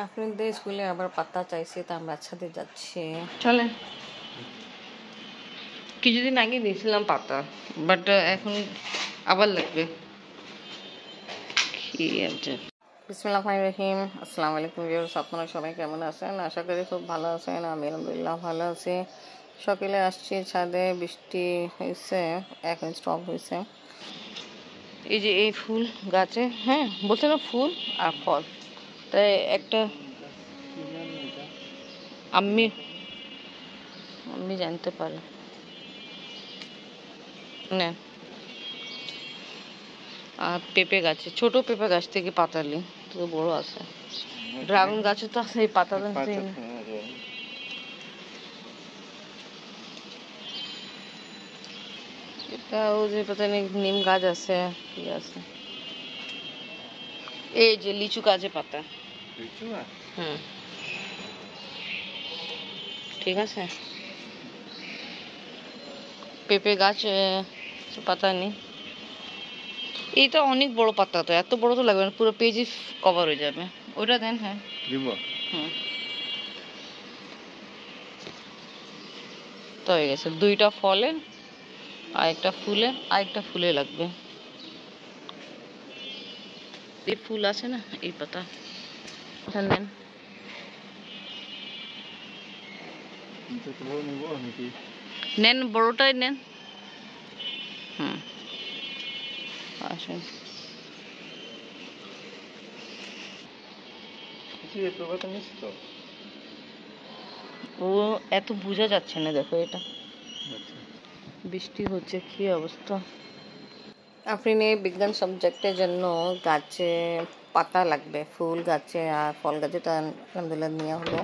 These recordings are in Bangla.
আপনাদের স্কুলে আবার পাতা চাইছে, তা আমরা একসাথে যাচ্ছি। চলেন। কিছুদিন আগে দিয়েছিলাম পাতা, বাট এখন আবার লাগবে। কি আছে? বিসমিল্লাহির রহমানির রহিম। আসসালামু আলাইকুম ভিউয়ার্স, আপনারা সবাই কেমন আছেন? আশা করি খুব ভালো আছেন। আমি আলহামদুলিল্লাহ ভালো আছি। সকালে আসছি ছাদে, বৃষ্টি হয়েছে, এখন স্টপ হয়েছে। এই যে এই ফুল গাছে, হ্যাঁ বলছে না, ফুল আর ফল, তাই একটা আমি জানতে পারি না। আর পেঁপে গাছে, ছোট পেঁপে গাছ থেকে পাতালি তো বড় আছে। ড্রাগন গাছে তো আছে এই পাতা। এটা ও যে পাতা নেই, নিম গাছ আছে, কি আছে, এই যে লিচু গাছে পাতা। হুম, ঠিক আছে। পেঁপে গাছ পাতা নেই। এইটা অনেক বড় পাতা, তো এত বড় তো লাগবে না, পুরো পেজই কভার হয়ে যাবে। ওটা দেন। হ্যাঁ হুম, তো হয়ে গেছে। দুইটা ফলে আর একটা ফুলে, আর একটা ফুলে লাগবে। এই ফুল আছে না, এই পাতা নেন। নেন, বড়টাই নেন। হুম, আসেন। ও এত বোঝা যাচ্ছে না, দেখো এটা বৃষ্টি হচ্ছে, কি অবস্থা। আপনি বিজ্ঞান সাবজেক্টের জন্য গাছে পাতা লাগবে, ফুল গাছে আর ফল গাছে, তো আলহামদুলিল্লাহ নেওয়া হলো।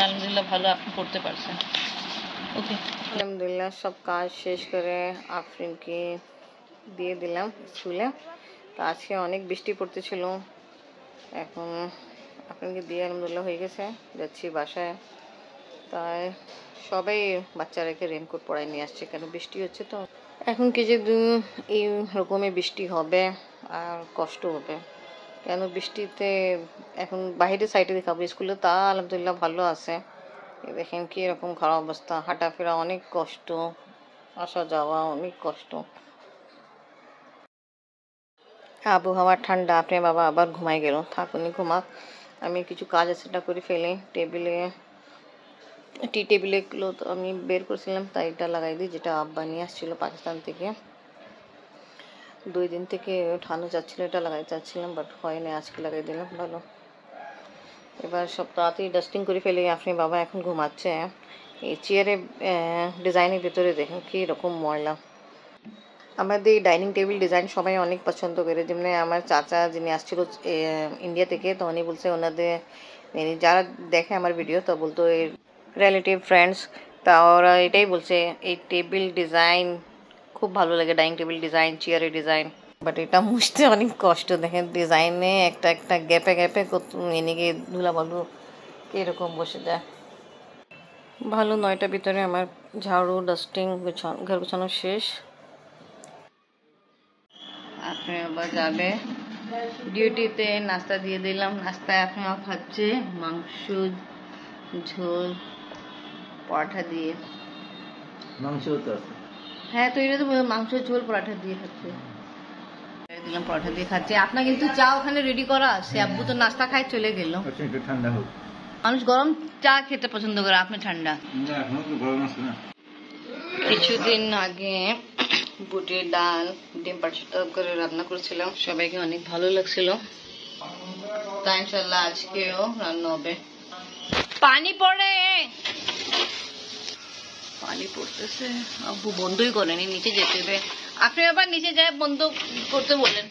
আলহামদুলিল্লাহ ভালো, আপনি করতে পারছেন। ওকে, আলহামদুলিল্লাহ সব কাজ শেষ করে আফরিনকে দিয়ে দিলাম স্কুলে। তো আজকে অনেক বৃষ্টি পড়তেছিল, এখন আফরিনকে দিয়ে আলহামদুলিল্লাহ হয়ে গেছে, যাচ্ছি বাসায়। তাই সবাই বাচ্চারাকে রেনকোট পরাই নিয়ে আসছে, কেন বৃষ্টি হচ্ছে তো। এখন কি যে এই রকমের বৃষ্টি হবে আর কষ্ট হবে, কেন বৃষ্টিতে এখন বাইরের সাইডে দেখাবো, স্কুলে তা আলহামদুলিল্লাহ ভালো আছে। দেখেন কি এরকম খারাপ অবস্থা, হাঁটাফেরা অনেক কষ্ট, আসা যাওয়া অনেক কষ্ট। আবহাওয়া ঠান্ডা, আপনি বাবা আবার ঘুমাই গেল, থাকুনি ঘুমাক, আমি কিছু কাজ আছে সেটা করে ফেলি। টি টেবিলেগুলো তো আমি বের করছিলাম, তাই এটা লাগাই দিই, যেটা আব্বা নিয়ে আসছিলো পাকিস্তান থেকে। 2 দিন থেকে ঠান্ডা যাচ্ছিলো, এটা লাগাই চাচ্ছিলাম, বাট হয় না, আজকে লাগাই দিলাম। ভালো, এবার সব তাড়াতাড়ি ডাস্টিং করে ফেলে। আপনি বাবা এখন ঘুমাচ্ছে। এই চেয়ারের ডিজাইনের ভিতরে দেখুন কী রকম ময়লা। আমাদের ডাইনিং টেবিল ডিজাইন সবাই অনেক পছন্দ করে, যেমনি আমার চাচা যিনি আসছিল ইন্ডিয়া থেকে, তো উনি বলছে ওনাদের যারা দেখে আমার ভিডিও, তো বলতো এই রিলেটিভ ফ্রেন্ডস, তা ওরা এটাই বলছে এই টেবিল ডিজাইন খুব ভালো লাগে, ডাইনিং টেবিল ডিজাইন, চেয়ারের ডিজাইন। বাট এটা মুছতে অনেক কষ্ট, দেখেন ডিজাইনে একটা একটা গ্যাপে গ্যাপে এদিকে ধুলা বালু এরকম বসে যায়। ভালো, 9টার ভিতরে আমার ঝাড়ু ডাস্টিং ঘর গোছানো শেষ। আপনি আবার যাবে ডিউটিতে, নাস্তা দিয়ে দিলাম। নাস্তায় আপনি খাচ্ছে মাংস ঝোল পরাঠা দিয়ে। মাংস তো আছে, হ্যাঁ তো এটা তো মাংস ঝোল পরাঠা দিয়ে খাচ্ছে, দিলাম পরাঠা দিয়ে খাচ্ছে। আপনার কিন্তু চা ওখানে রেডি করা আছে, আব্বু তো নাস্তা খাই চলে গেল। একটু ঠান্ডা হোক, মানুষ গরম চা খেতে পছন্দ করে, আপনি ঠান্ডা। এখনো তো গরম আছে না। কিছুদিন আগে বুটের ডাল ডিম পাচ্ছা করে রান্না করেছিলাম, সবাইকে অনেক ভালো লাগছিল, তাই ইনশাল্লাহ আজকেও রান্না হবে। পানি পড়ে, পানি পড়তেছে, আব্বু বন্ধই করেনি, নিচে যেতে হবে। আপনি আবার নিচে যায় বন্ধ করতে বলেন।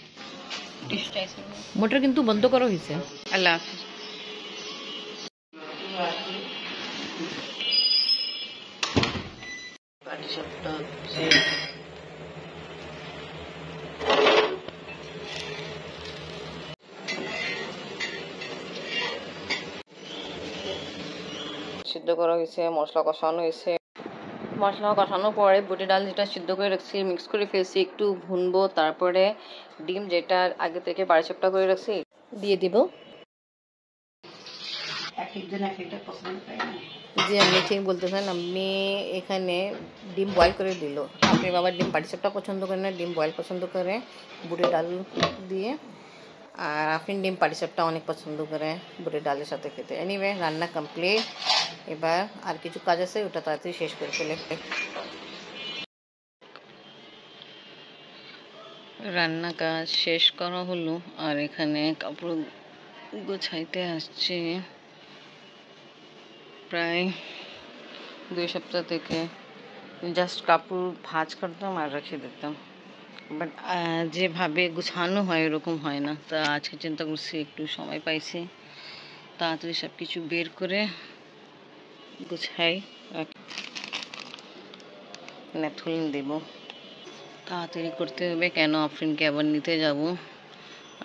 মোটর কিন্তু বন্ধ করা হয়েছে। আল্লাহ হাফিজ। সিদ্ধ করা হয়েছে, মশলা কষানো হয়েছে। মশলা কষানোর পরে বুটের ডাল যেটা সিদ্ধ করে রাখছি মিক্স করে ফেলছি, একটু ভুনবো। তারপরে ডিম যেটা আগে থেকে বাড়িচাপটা করে রাখছি দিয়ে দিব। জি আমি ঠিক বলতেছেন, আমি এখানে ডিম বয়েল করে দিল। আপনি বাবা ডিম বাড়িচাপটা পছন্দ করেন না, ডিম বয়েল পছন্দ করে বুটের ডাল দিয়ে। আর আপনি ডিম পাটিসাপটা অনেক পছন্দ করে বুটের ডালের সাথে খেতে। এনিওয়ে রান্না কমপ্লিট। এবার আর কিছু কাজ আছে, ওটা তাড়াতাড়ি শেষ করে ফেলে। রান্না কাজ শেষ করা হলো, আর এখানে কাপড় গোছাইতে আসছে। প্রায় 2 সপ্তাহ থেকে জাস্ট কাপড় ভাঁজ করতাম আর রেখে দিতাম, বাট যেভাবে গুছানো হয় এরকম হয় না। তা আজকে চিন্তা করছি একটু সময় পাইছি, তাড়াতাড়ি সব কিছু বের করে গুছাই, ন্যাপথলিন দেব। তাড়াতাড়ি করতে হবে, কেন আফরিনকে আবার নিতে যাব।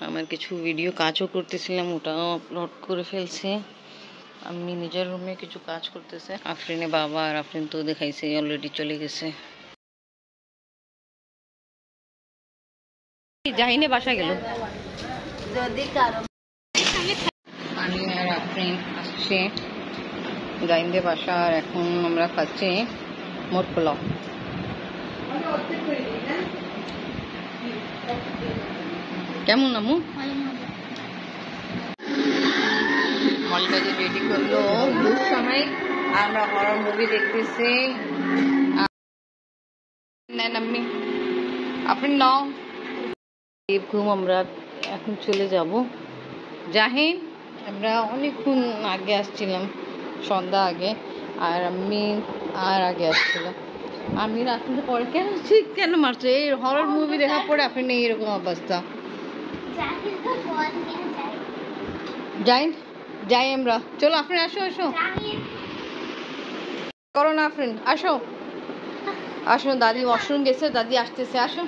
আমার কিছু ভিডিও কাজও করতেছিলাম, ওটাও আপলোড করে ফেলছি। আমি নিজের রুমে কিছু কাজ করতেছে। আফরিনে বাবা আর আফরিন তো দেখাইছে অলরেডি চলে গেছে। জাহিনে বাসা গেল, আমি আর আফরিন আসছি জাহিনদের বাসা। আর এখন আমরা খাচ্ছি মোট পোলাও। কেমন আমু? মলবাজি রেডি করলো দুধ সময়, আমরা হরর মুভি দেখতেছি। আমি আপনি নাও ঘুম, আমরা এখন চলে যাব। জাহিন আমরা অনেকক্ষণ আগে আসছিলাম, সন্ধ্যা আগে, আর আমি আর আগে আসছিলাম। আমি রাত্রে পরে কেন ঠিক কেন মারছো? এই হরর মুভি দেখার পরে আপনি এইরকম অবস্থা। জাহিন যাই আমরা, চলো আফরিন আসো আসো করো না, আফরিন আসো আসো, দাদি ওয়াশরুম গেছে, দাদি আসতেছে, আসো।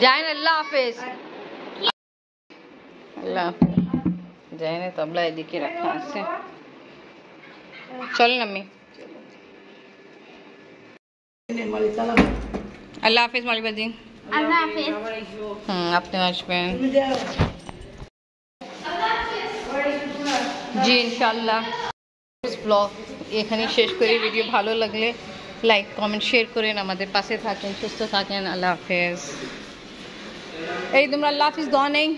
জাহিন আল্লাহ হাফেজ। আল্লাহ জাহিনের তবলা এদিকে রাখা আছে, চলেন আমি। আল্লাহ হাফেজ মালিবাজি। আপনি আসবেন জি ইনশাল্লাহ। ব্লগ এখানে শেষ করি। ভিডিও ভালো লাগলে লাইক কমেন্ট শেয়ার করেন, আমাদের পাশে থাকেন, সুস্থ থাকেন। আল্লাহ হাফেজ। এই তোমরা আল্লাহ হাফিজ দোয়া নেই।